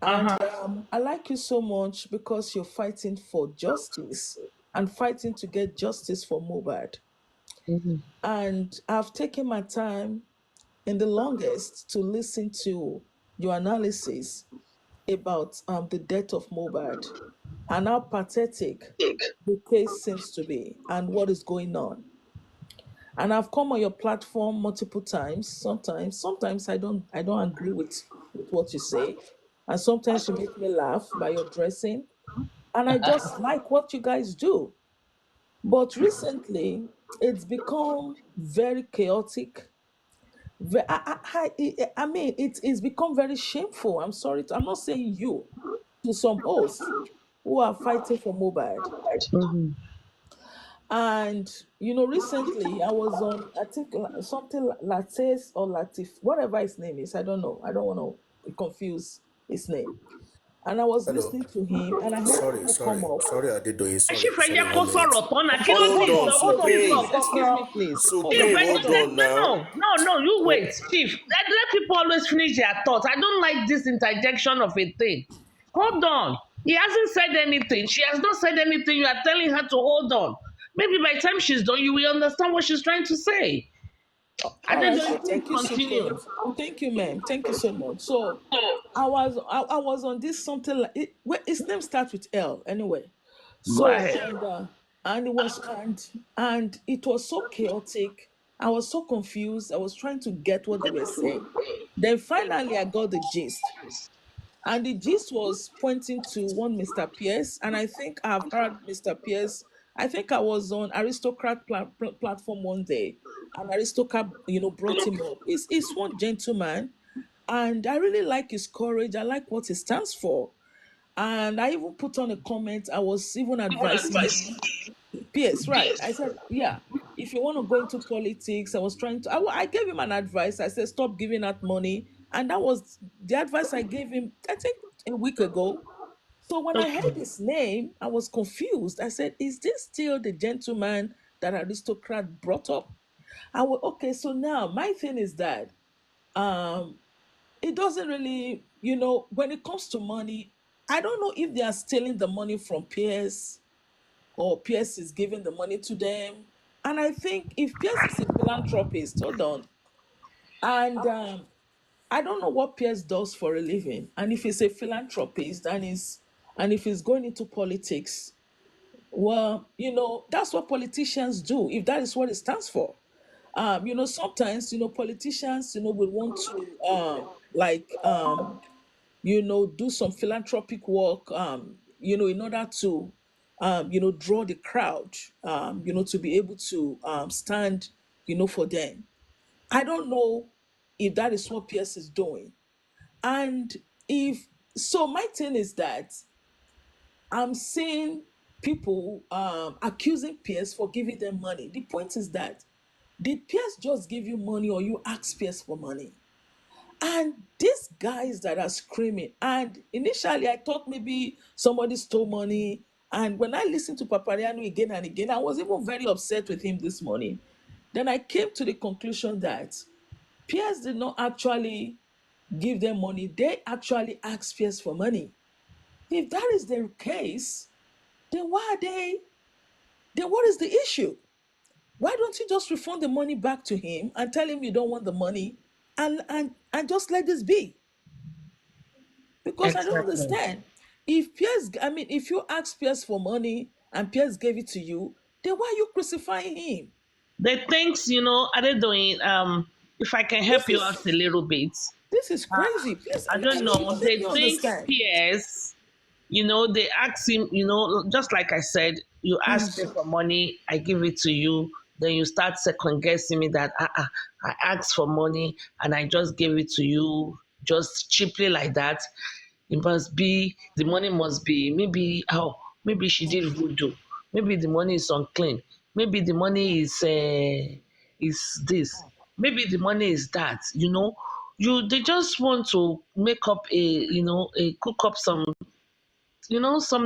And Uh-huh. I like you so much because you're fighting for justice and fighting to get justice for Mohbad. Mhm. And I've taken my time in the longest to listen to your analysis about the death of Mohbad and how pathetic the case seems to be and what is going on. And I've come on your platform multiple times. Sometimes I don't agree with what you say, and sometimes you make me laugh by your dressing, and I just like what you guys do. But recently, it's become very chaotic. I mean, it's become very shameful. I'm sorry. I'm not saying you, to some hosts who are fighting for Mobile. Mhm. And recently I was on, I think something Lattes or Latif, whatever his name is. I don't know. I don't want to confuse his name. And I was Hello. listening to him, and I heard Sorry, people come sorry, up. sorry, Adedoyin. Ṣé Sorry, fẹ́ sorry, jẹ́ kó 1 minute. sọ̀rọ̀ tán náà? Kí ló Hold dé on, náà? Hold on, Please please. Supreme. stop Excuse now. me, please. Hold Chief, on, Supreme, I hold hold just said, on. on no, now. no, you wait, Chief. Let people always finish their thoughts. I don't like this interjection of a thing. Hold on. He hasn't said anything. She has not said anything. You are telling her to hold on. Maybe by the time she's done, you will understand what she's trying to say. I All don't right. know. So Please thank you, continue. Supreme. Thank you, ma'am. Thank you so much. So I was on this something like his name starts with L anyway. Go So ahead. and it was so chaotic. I was so confused. I was trying to get what they were saying. Then finally I got the gist. And the gist was pointing to one Mr. Pierce. And I think I've heard Mr. Pierce. I think I was on Aristocrat platform one day, and Aristocrat, brought him up. He's one gentleman, and I really like his courage. I like what he stands for. And I even put on a comment. I was even advising him. Yes, right. I said, yeah, if you want to go into politics, I was trying to, I gave him an advice. I said, stop giving out money. And that was the advice I gave him, I think, a week ago. So when I heard Okay. his name, I was confused. I said, is this still the gentleman that Aristocrat brought up? Okay, so now my thing is that um, it doesn't really, when it comes to money, I don't know if they are stealing the money from peers or Pierce is giving the money to them. And I think if Pierce is a philanthropist, hold on, and I don't know what Pierce does for a living, and if he's a philanthropist and if he's going into politics, well, that's what politicians do. If that is what it stands for, sometimes politicians will want to like do some philanthropic work, in order to, draw the crowd, to be able to stand, for them. I don't know if that is what Pierce is doing. And if so, my thing is that I'm seeing people accusing Pierce for giving them money. The point is that did Pierce just give you money or you ask Pierce for money? And these guys that are screaming, and initially I thought maybe somebody stole money. And when I listened to Papariano again and again, I was even very upset with him this morning. Then I came to the conclusion that Pierce did not actually give them money, they actually asked Pierce for money. If that is the case, then why are they? Then what is the issue? Why don't you just refund the money back to him and tell him you don't want the money, and just let this be? Because I don't Exactly. understand. If you ask Pierce for money and Pierce gave it to you, then why are you crucifying him? The things, are they doing? If I can help This you out a is little bit, this is crazy. Pierce, I don't know. let me The things understand. peers, they ask him, just like I said, you ask me Mm. for money, I give it to you. Then you start second guessing me that I asked for money and I just gave it to you just cheaply like that. It must be the money must be maybe she did voodoo. Maybe the money is unclean. Maybe the money is this. Maybe the money is that. They just want to make up a cook up some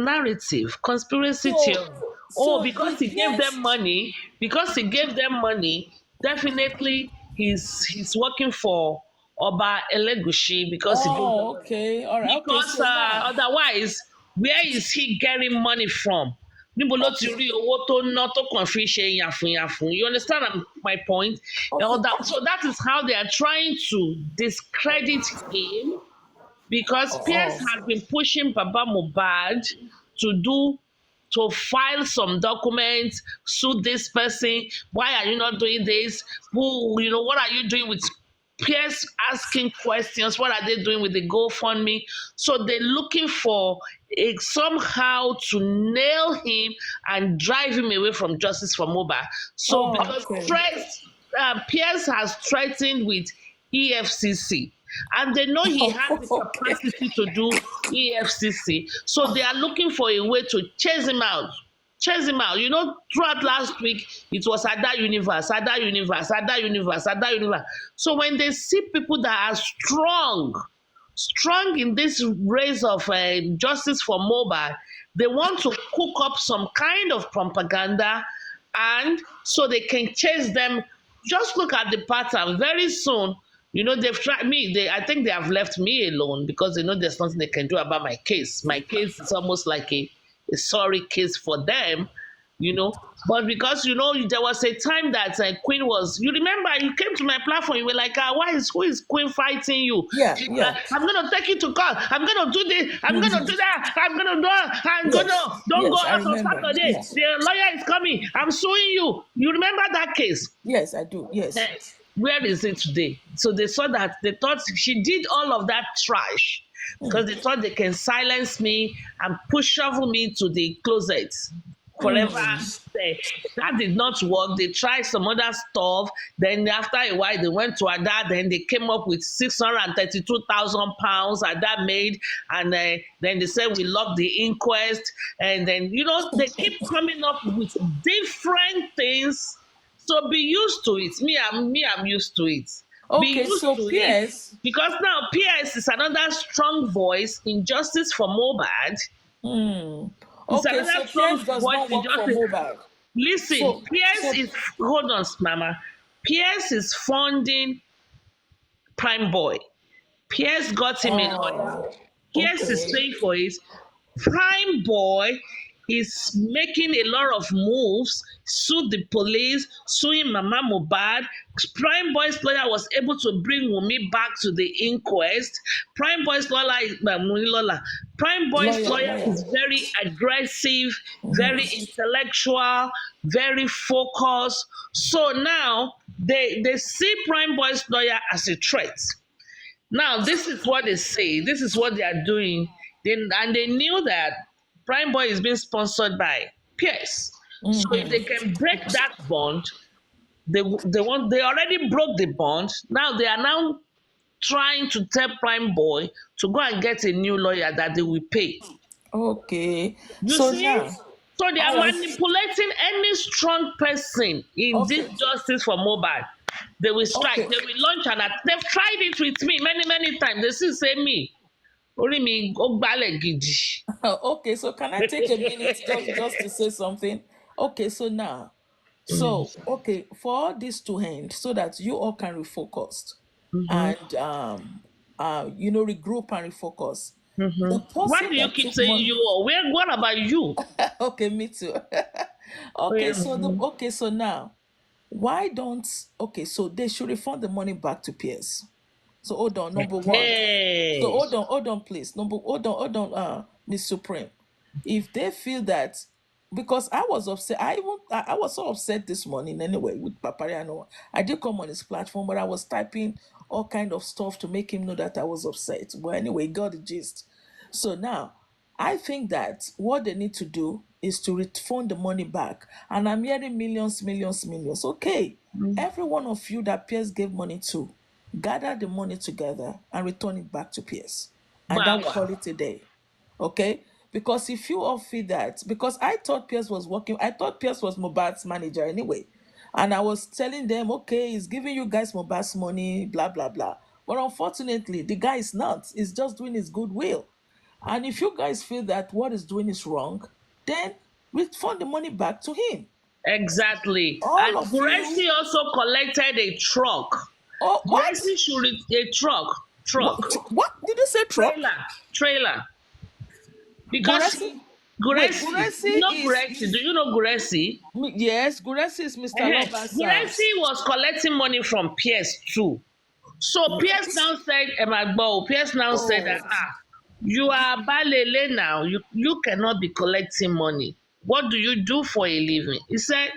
narrative, conspiracy So theory. Oh, so because did he gave them Pierce money, definitely he's working for Oba Elegushi because he did Oh, okay. All right. Okay. because So now, otherwise where is he getting money from? Níbo ló ti okay. rí owó tó ná tó kàn fi ṣe yàfùnyàfùn? You understand my point? Okay. So that is how they are trying to discredit him because Pierce Oh, has been pushing Baba Mohbad to do to file some documents, sue this person. Why are you not doing this? Who, what are you doing with Pierce asking questions? What are they doing with the GoFundMe? So they're looking for somehow to nail him and drive him away from justice for Mohbad. So oh, because okay. Pierce has threatened with EFCC and they know he has the Okay. capacity to do EFCC. So they are looking for a way to chase him out. Chase him out. Throughout last week, it was Ada Universe, Ada Universe, Ada Universe, Ada Universe. So when they see people that are strong in this race of justice for Mohbad, they want to cook up some kind of propaganda and so they can chase them. Just look at the pattern. Very soon, they've tried me. I think they have left me alone because they know there's nothing they can do about my case. My case is almost like a sorry case for them, you know. But because there was a time that Queen was. You remember you came to my platform. You were like, who is Queen fighting you? Yeah. Yeah. I'm gonna take you to court. I'm gonna do this. I'm gonna do that. I'm gonna do. I'm Yes. gonna don't go Yes. I out on remember. Saturday. Yeah. The lawyer is coming. I'm suing you. You remember that case? Yes, I do. Yes. Eh, where is it today? So they saw that they thought she did all of that trash because they thought they can silence me and push shovel me to the closet forever. That did not work. They tried some other stuff. Then after a while, they went to Ada. Then they came up with £632,000 Ada made, and then they said we locked the inquest. And then they keep coming up with different things, so be used to it. I'm used to it. Be Okay. used So to it PS. because now PS is another strong voice in justice for Mohbad. Hmm. It's Okay. another So strong PS does voice not in work for justice. mobile. Listen, So PS so. is hold on, Mama. PS is funding Prime Boy. PS got him a lawyer. Oh. PS is Okay. paying for it. Prime Boy is making a lot of moves, sued the police, suing Mama Mohbad. Prime Boy's lawyer was able to bring Wumi back to the inquest. Prime Boy's lawyer is Lola. Prime Boy's Lawyer. lawyer Lawyer. is very aggressive, very intellectual, very focused. So now they see Prime Boy's lawyer as a threat. Now, this is what they say. This is what they are doing. And they knew that Prime Boy is being sponsored by Pierce. So if they can break that bond, they already broke the bond. Now they are now trying to tell Prime Boy to go and get a new lawyer that they will pay. Okay. You So see? now, So they all are right. manipulating any strong person in this Okay. justice for mobile. They will strike. Okay. They will launch an attack. They've tried it with me many, many times. They still say me. Orí mi ó gbálẹ̀ gidi. Okay. So can I take a minute just to say something? Okay. So now, so okay, for all this to end, so that you all can refocus and regroup and refocus. The Why person do you that keep took saying money. you all? What about you? Okay, me too. Okay, so now why don't okay, so they should refund the money back to peers. So hold on, number one. So Hey, hold on, please. Hold on, Miss Supreme. If they feel that, because I was upset, I was so upset this morning anyway with Papariano. I did come on his platform, but I was typing all kind of stuff to make him know that I was upset. But anyway, he got the gist. So now, I think that what they need to do is to refund the money back. And I'm hearing millions, millions, millions. Okay, every one of you that Pierce gave money to, gather the money together and return it back to Pierce. And that will Bawa. call it a day. Okay? Because if you all feel that, because I thought Pierce was working, I thought Pierce was Mobad's manager anyway. And I was telling them, okay, he's giving you guys Mobad's money, blah, blah, blah. But unfortunately, the guy is not. He's just doing his goodwill. And if you guys feel that what he's doing is wrong, then refund the money back to him. Exactly. All And of you. Buresi also collected a truck. Oh, what? Gracie should a truck, What did you say? Truck? trailer, because Guresi? she Wait, Gracie, Guresi you know is Gracie? Do you know Gracie? yes, Guresi is Mr. Gracie Lobasa's. was collecting money from Pierce too. So Pierce now said, Emagbo, Pierce now said that, Oh, you are Balele now. You cannot be collecting money. What do you do for a living? He said,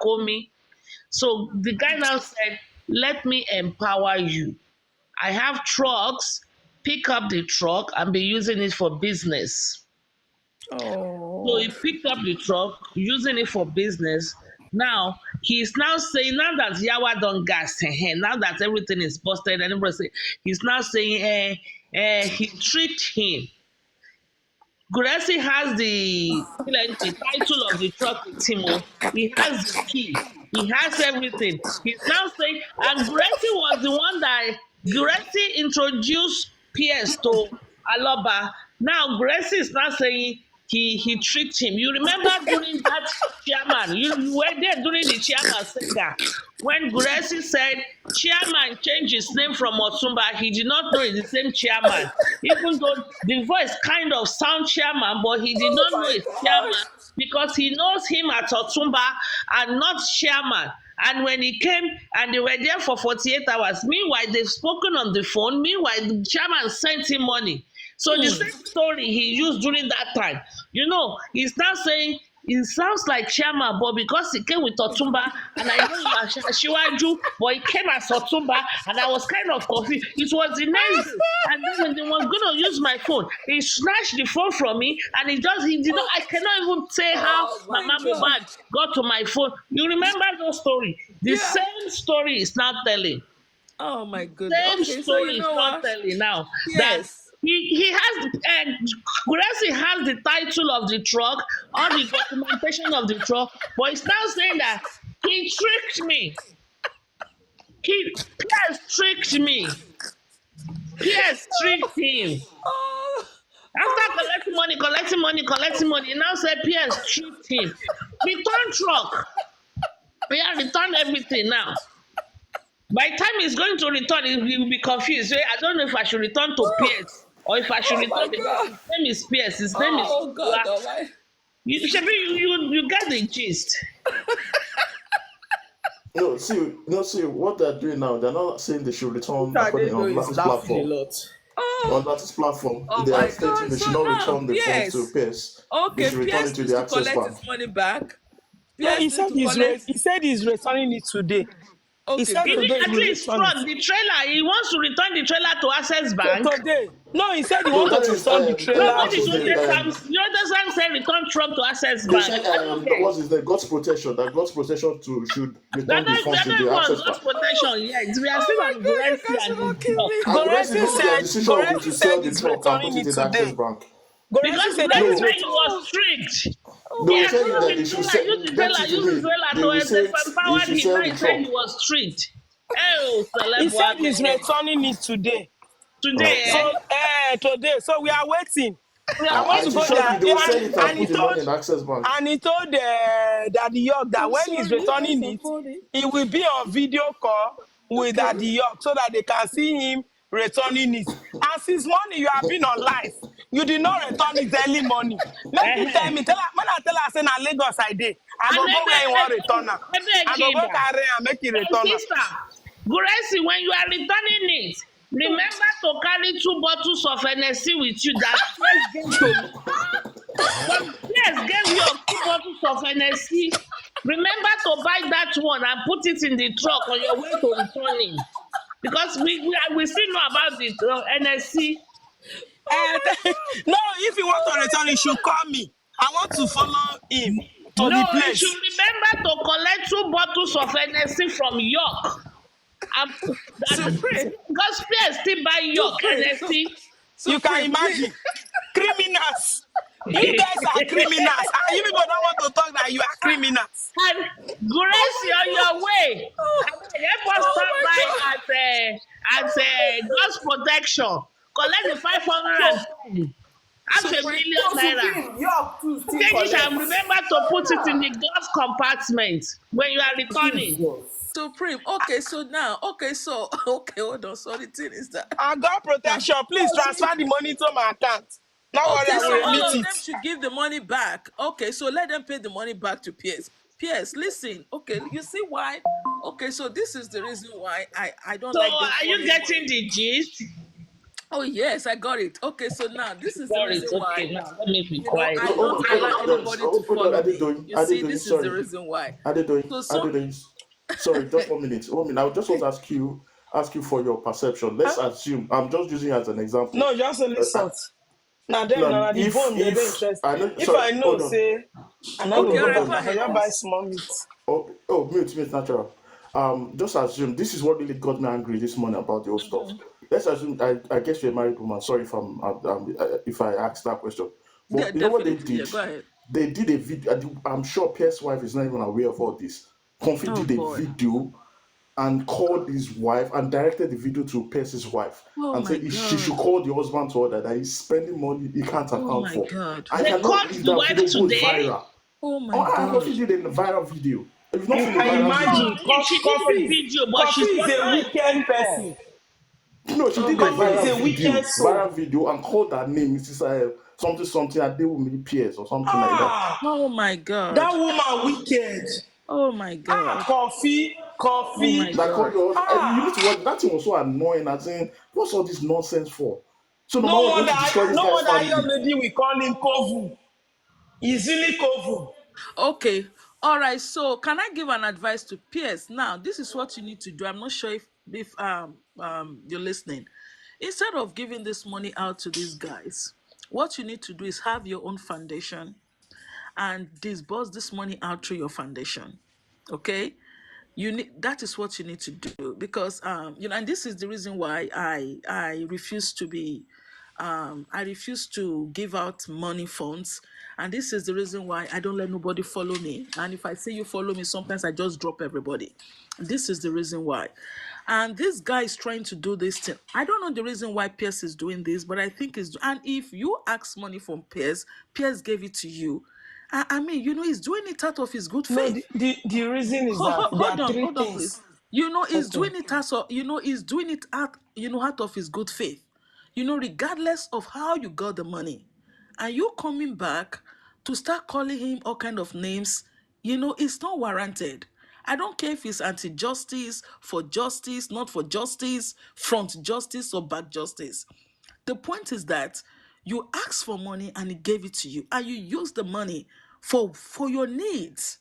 call me. So the guy now said, let me empower you. I have trucks, pick up the truck and be using it for business. So oh, he picked up the truck, using it for business. Now he's now saying, now that Yawa don't gas, now that everything is busted, and everybody say, he's now saying, he tricked him. Guresi has the title of the truck with him. Oh. He has the key. He has everything. He's now saying, and Guresi was the one that Guresi introduced Pierce to Aloba. Now Guresi is now saying he tricked him. You remember during that chairman, you were there during the chairman saga when Guresi said chairman changed his name from Otumba, he did not know it's the same chairman. Even though the voice kind of sound chairman, but he did oh not know my it's chairman gosh. because he knows him at Otumba and not chairman. And when he came and they were there for 48 hours, meanwhile, they've spoken on the phone. Meanwhile, the chairman sent him money. So the Hmm. same story he used during that time. He's now saying it sounds like Shama, but because he came with Otumba, and I know you are Shiwaju, but he came as Otumba, and I was kind of confused. It was the next day, and then when they was going to use my phone, he snatched the phone from me, and he did not, I cannot even say how Oh my Mama god. Mohbad got to my phone. You remember those story? The Yeah. same story is now telling. Oh my goodness. Same Okay, so you story is know not what? telling now that Yes. he has Guresi has the title of the truck, all the documentation of the truck, but he's now saying that he tricked me. Pierce tricked me. Pierce tricked him. Oh, After oh collecting money, he now said Pierce tricked him. Return truck. Yeah, return everything now. By the time he's going to return, he will be confused. Say, I don't know if I should return to Pierce or if I should oh my return because god. his name is Pierce. His name is Oh god, Oluwa. oh my. Shebi, you get the gist. No, see, no, see what they're doing now. They're not saying they should return according Tade on is Lattice laughing a platform. lot. On Oh, Lattice platform, oh they are my god. stating they So should not now, return the funds to Pierce. Pierce. They Okay, should return Pierce it to needs the to Access collect Bank. his money back. No, Pierce needs to collect. he said he's returning it today. He Okay, said Is good. it today he at will least return it. truck the trailer? He wants to return the trailer to Access Bank. Today. No, he said he No, want to that is return the trailer Nobody what's his told name? today. Sam said return truck to Access They Bank. said I don't get. what's his name? God's protection. That God's protection to should We are return the not, we funds are to not the even on Access God's Bank. Oh, protection yet. We are oh still my on god, you Guresi guys should and not his kill job. me. And Grace Goresi knows their said decision will be Goresi to said sell the he's truck and put returning it it in the Access today. Bank. Goresi Because said that Guresi he's No, said he returning. was Oh, tricked. oh they He will my has tell you used that god. they the should trailer, sell, used the get trailer, it used the today. trailer They to will say he empowered should him. sell Now the he said he truck. was tricked. Oh, He said Celeb he's returning it today. today, So Okay. today. So we are waiting. we I are want And to to go waiting. shock there. you, they will sell it and And he put the money told in Access Bank. Daddy York that I'm when he's sorry, you guys returning are it, funny. he will be on video call with Okay. Daddy York so that they can see him returning it. And since morning you have been on live, you did not return it early morning. Make you tell Uh-huh. me, when I tell her, say na Lagos I dey, I And go go where you want return am. I go go Kida, carry am, make you return am. sister, Guresi, when you are returning it, remember to carry 2 bottles of NSC with you that Pierce gave to you. When Pierce gave you 2 bottles of NSC, remember to buy that one and put it in the truck on your way to returning. Because we still know about the NSC. Oh my god. No, if you want Oh to my return, you should god. call me. I want to follow him to No, the you should place. remember to collect 2 bottles of NSC from York. Because Pierce still buy York Supreme. NSC. You can Supreme, please. imagine. Criminals. You guys are criminals. And you people don't want to talk that you are criminals. And Oh Gracie my on god. your way. Oh, Help us oh stop my by god. at Oh my God's protection. Collect the god. So 510. half a Supreme. million So naira. Supreme, York too still Then you shall collect. remember to put it in the glove compartment when you are returning. Jesus. Supreme. Okay, so now, okay, so okay, hold on. So the thing is that I got now, protection. Please transfer the money to my account. No worry, okay, I so will all remit of it. them should give the money back. Okay, so let them pay the money back to Pierce. Pierce, listen. Okay, you see why? Okay, so this is the reason why I don't So like them are you following getting money. the gist? Oh yes, I got it. Okay, so now this is the Got reason it. why, Okay, now let me be you know, quiet. I No, hold don't on, hold on, allow hold on, anybody to hold on. follow me. You see, Adedoyin, this is the sorry. reason why. Adedoyin, So so Adedoyin, sorry, just 1 minute. 1 minute. I just want to ask you for your perception. Let's Huh? assume, I'm just using it as an example. No, just only Uh, salt. Now them now, now the bone they dey if interest. I know, If sorry, I know hold on, say I not hold go on, okay, all go hold right, back, go on. I for ahead, just buy please. small meat. Mute, natural. Just assume this is what really got me angry this morning about the whole stuff. Let's assume I guess you're a married woman. Sorry if I asked that question, Yeah, but you know what they definitely. Yeah, did? go ahead. They did a video. I'm sure Pierce's wife is not even aware of all this. Comfy Oh did a boy. video and called his wife and directed the video to Pierce's wife Oh and my said she should god. call the husband to order that he's spending money he can't Oh account my for. god. I They cannot caught believe the that wife video goes today. viral. Oh Oh, my I god. Coffee did a viral video. If you've not You seen a can viral video, imagine She did a video, but Coffee she's is a not a wicked pastor. person. no, she Oh did a my Coffee is god. a wicked soul. viral video, and called her name, Mrs. Something Adewumi Pierce or something like that. Ah, Oh my that god. woman wicked. Oh my Ah, god. Oh my coffee. That called god. yours, and you need to Ah, watch. That thing was so annoying. As in, what's all this nonsense for? So no no matter what, going wonder, to destroy this no guy's wonder family. your lady we call him Kovu. Easily Kovu. Okay. All right. So can I give an advice to Pierce? Now, this is what you need to do. I'm not sure if you're listening. Instead of giving this money out to these guys, what you need to do is have your own foundation and disburse this money out through your foundation. Okay? You need, that is what you need to do, because and this is the reason why I refuse to be I refuse to give out money funds, and this is the reason why I don't let nobody follow me. And if I say you follow me, sometimes I just drop everybody. This is the reason why. And this guy is trying to do this thing. I don't know the reason why Pierce is doing this, but I think it's, and if you ask money from Pierce, Pierce gave it to you. I mean, he's doing it out of his good No, faith. the reason is that there are three Hold on, things. please. He's Okay. doing it as of, he's doing it out, out of his good faith. Regardless of how you got the money, and you coming back to start calling him all kind of names, it's not warranted. I don't care if it's anti-justice, for justice, not for justice, front justice or back justice. The point is that you asked for money and he gave it to you, and you use the money for your needs.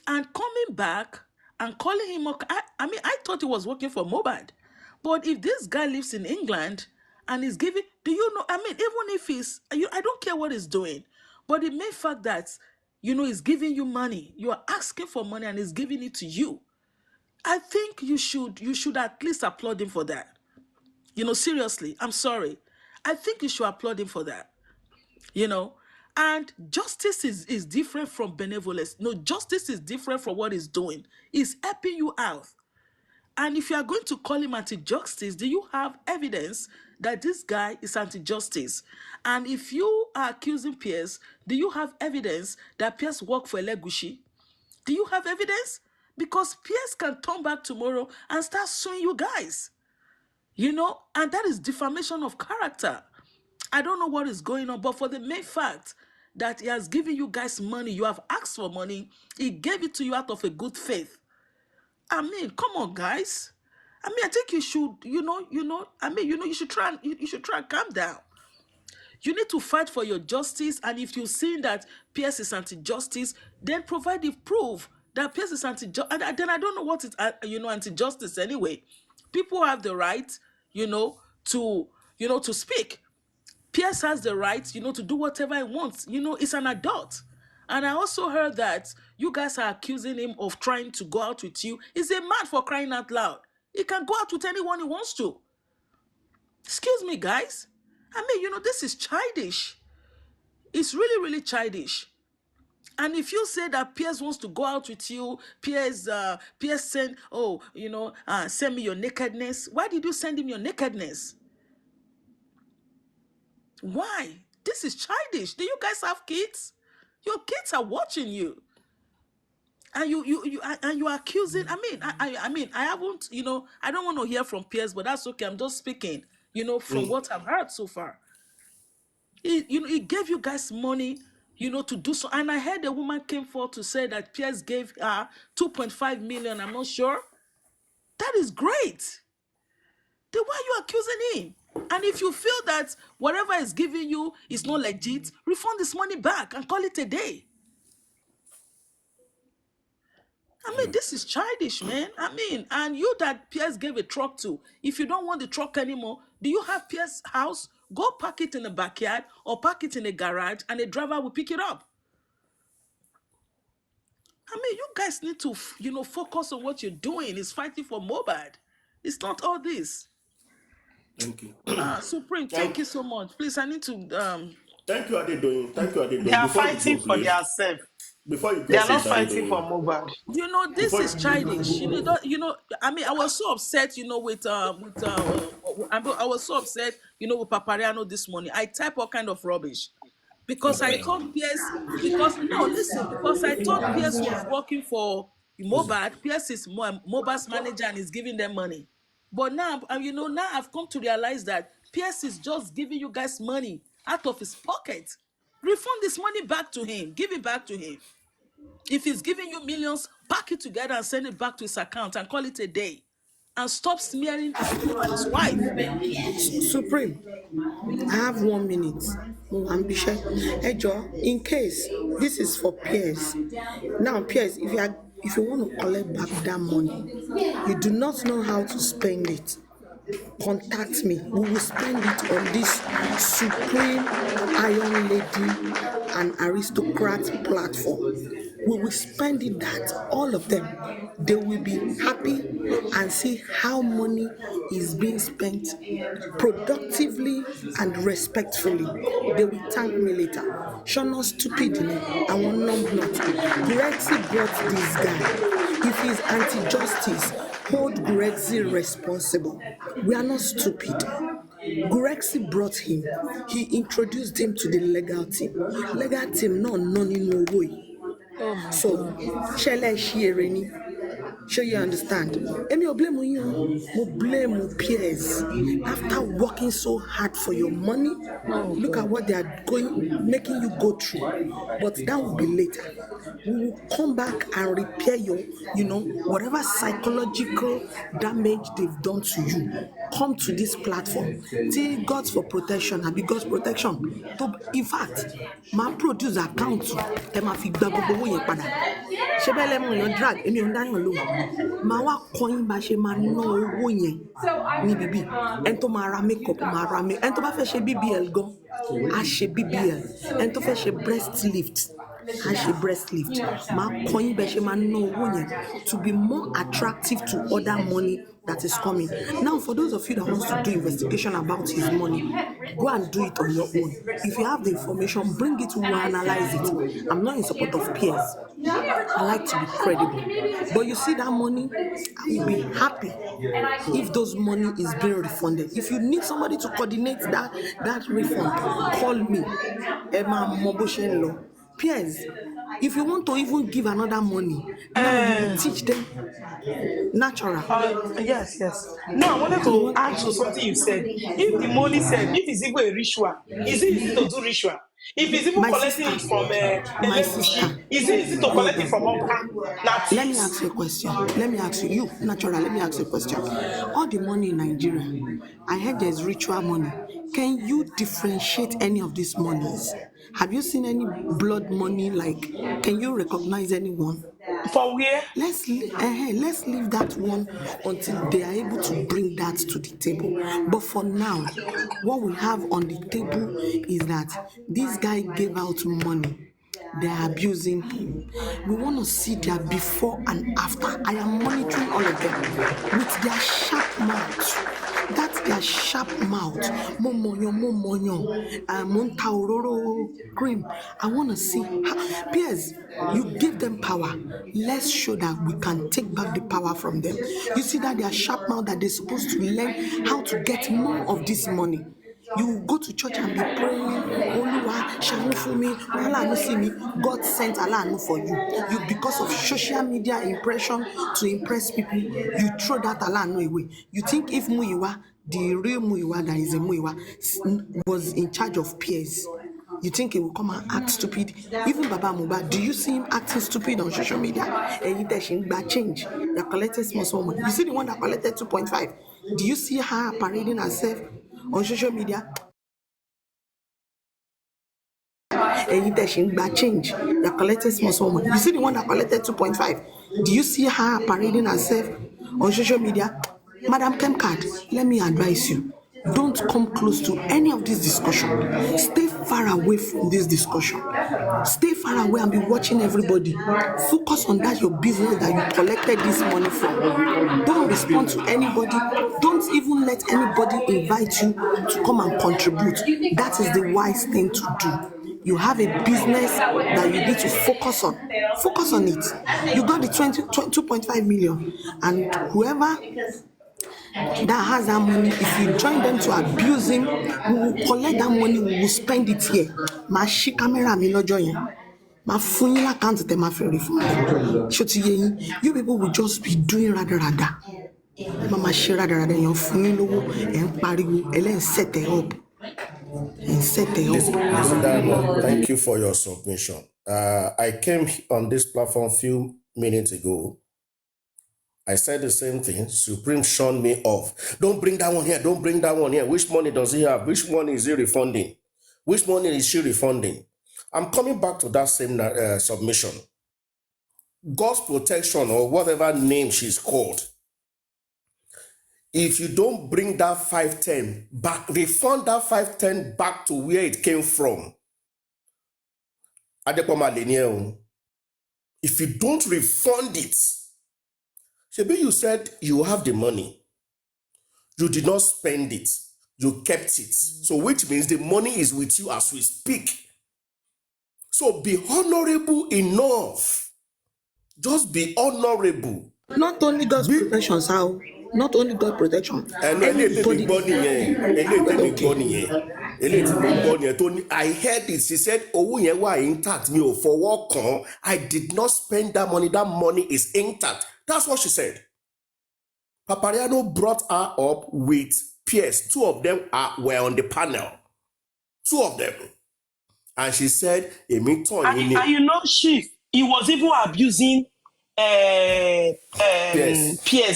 And coming back and calling him, I mean, I thought he was working for MOHBAD. But if this guy lives in England and is giving, do you know, I mean, even if I don't care what he's doing, but the main fact that, he's giving you money, you are asking for money and he's giving it to you. I think you should at least applaud him for that. Seriously, I'm sorry. I think you should applaud him for that. you know and justice is different from benevolence. No, justice is different from what he's doing. He's helping you out. And if you are going to call him anti-justice, do you have evidence that this guy is anti-justice? And if you are accusing Pierce, do you have evidence that Pierce worked for Elegushi? Do you have evidence? Because Pierce can turn back tomorrow and start suing you guys. And that is defamation of character. I don't know what is going on, but for the main fact that he has given you guys money, you have asked for money, he gave it to you out of a good faith. I mean, come on, guys. I mean, I think you should, you should try and you should try and calm down. You need to fight for your justice, and if you're seeing that Pierce is anti-justice, then provide the proof that Pierce is anti-justice. And then I don't know what is, anti-justice anyway. People have the right, to speak. Pierce has the right, to do whatever he wants. It's an adult. And I also heard that you guys are accusing him of trying to go out with you. He's a man, for crying out loud. He can go out with anyone he wants to. Excuse me, guys. I mean, this is childish. It's really, really childish. And if you say that Pierce wants to go out with you, Pierce send, send me your nakedness. Why did you send him your nakedness? Why? this is childish. Do you guys have kids? Your kids are watching you. And you are accusing. I mean, I haven't, I don't want to hear from peers, but that's okay. I'm just speaking, from what I've heard so far. He gave you guys money, to do so. And I heard a woman came forward to say that Pierce gave her 2.5 million. I'm not sure. That is great. Then why are you accusing him? And if you feel that whatever is giving you is not legit, refund this money back and call it a day. I mean, this is childish, man. I mean, and you that Pierce gave a truck to, if you don't want the truck anymore, do you have Pierce's house? Go park it in the backyard or park it in a garage and a driver will pick it up. I mean, you guys need to, focus on what you're doing. It's fighting for MOHBAD. It's not all this. Thank you. Supreme, thank Um, you so much. Please, I need to thank you, Adedoyin. Thank you, They Adedoyin. are fighting for Please, their self. before you They go, are not please, fighting for Adedoyin. Mohbad. Before This is childish. I mean, I was so upset, I was so upset, with Papariano this morning. I type all kind of rubbish because I thought Pierce, because no, listen, because I thought Pierce was working for MOHBAD. Pierce is MOHBAD's manager and is giving them money. But now, now I've come to realize that Pierce is just giving you guys money out of his pocket. Refund this money back to him. Give it back to him. If he's giving you millions, pack it together and send it back to his account and call it a day. And stop smearing him and his wife. Supreme, I have 1 minute. Mo ambition. Ejo, in case this is for peers. Now, peers, if you want to collect back that money, you do not know how to spend it. Contact me. We will spend it on this supreme iron lady and aristocrat platform. We will spend it that all of them, they will be happy and see how money is being spent productively and respectfully. They will thank me later. Shona stupid, I want not. Grexy brought this guy. If he's anti-justice, hold Grexy responsible. We are not stupid. Grexy brought him. He introduced him to the legal team. Legal team no in no way. Oh my So, God. shall share any? Sure you understand. Emi blame you. Mo blame peers. After working so hard for your money, Oh look at God. what they are making you go through. But that will be later. We will come back and repair your, whatever psychological damage they've done to you. Come to this platform. See God's for protection. And God's protection. In fact, my produce account. Ẹ máa fi gba gbogbo owó yẹn padà. Ṣé bẹ́ẹ̀ lẹ́mú èèyàn drag èmi ò ń dáyàn lóhùn. Màá wá kọ́ yín bá ṣe máa ná owó yẹn níbi bí. Ẹni tó máa ra makeup máa ra makeup. Ẹni tó bá fẹ́ ṣe BBL gan, á ṣe BBL. Ẹni tó fẹ́ ṣe breast lift, á ṣe breast lift. Màá kọ́ yín bẹ́ẹ̀ ṣe máa ná owó yẹn to be more attractive to other money that is coming. Now, for those of you that wants to do investigation about his money, go and do it on your own. If you have the information, bring it, we will analyze it. I'm not in support of peers. I like to be credible. But you see that money, I will be happy if those money is being refunded. If you need somebody to coordinate that refund, call me. Emma Moboshenlo. Peers, if you want to even give another money, now you will teach them natural. Yes. No, I wanted to add to something you said. If the money said, if it's even a ritual, is it easy to do ritual? If it's even My collecting sister, it from my Elegushi, sister, is it easy to hold collect it on. from Oka? Not Let me ask you a question. Let me ask you, natural, let me ask you a question. All the money in Nigeria, I heard there's ritual money. Can you differentiate any of these monies? Have you seen any blood money? Like, can you recognize anyone? for where? Let's leave that one until they are able to bring that to the table. But for now, what we have on the table is that this guy gave out money. They are abusing him. We want to see their before and after. I am monitoring all of them with their sharp mouth. That's their sharp mouth. Momonyo, montauroro cream. I want to see. Peers, you give them power. Let's show that we can take back the power from them. You see that their sharp mouth that they're supposed to learn how to get more of this money. You go to church and be praying, Oluwa, ṣàánú fún mi, Ọlọ́run see me. God sent Alanu for you. Because of social media impression to impress people, you throw that Alanu away. You think if Muiwa, the real Muiwa that is a Muiwa, was in charge of peers, you think he will come and act stupid? Even Baba MOHBAD, do you see him acting stupid on social media? And you change. They collected small money. You see the one that collected 2.5. Do you see her parading herself on social media? And you change. They collected small money. You see the one that collected 2.5. Do you see her parading herself on social media? Madam Kemcard, let me advise you. Don't come close to any of this discussion. Stay far away from this discussion. Stay far away and be watching everybody. Focus on that your business that you collected this money from. Don't respond to anybody. Don't even let anybody invite you to come and contribute. That is the wise thing to do. You have a business that you need to focus on. Focus on it. You got the 2.5 million, and whoever that has that money, if you join them to abuse him, we will collect that money, we will spend it here. Ma ṣí camera mi lọ́jọ́ yẹn. Ma fún yín l'account tẹ́ ma fi refund. Ṣó ti yé yín? You people will just be doing rada. Ma ṣe rada èèyàn fún yín lówó, ẹ̀ ń pariwo, ẹ̀ ń set it up. Listen, Diamond, thank you for your submission. I came on this platform a few minutes ago. I said the same thing. Supreme shunned me off. Don't bring that one here. Don't bring that one here. Which money does he have? Which money is he refunding? Which money is she refunding? I'm coming back to that same submission. God's protection, or whatever name she's called. If you don't bring that 510 back, refund that 510 back to where it came from. If you don't refund it, Shebi, you said you have the money. You did not spend it. You kept it. So which means the money is with you as we speak. So be honorable enough. Just be honorable. Not only God's protection, how? Not only God protection. Anybody. I heard it. She said, "Oh, yeah, why intact me for work on? I did not spend that money. That money is intact." That's what she said. Papariano brought her up with peers. Two of them were on the panel. Two of them. And she said, and you know, Chief, he was even abusing peers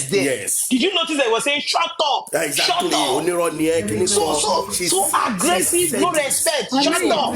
there. Yes. Did you notice that he was saying, shut up? Exactly. Shut up. So aggressive, no respect. Shut up.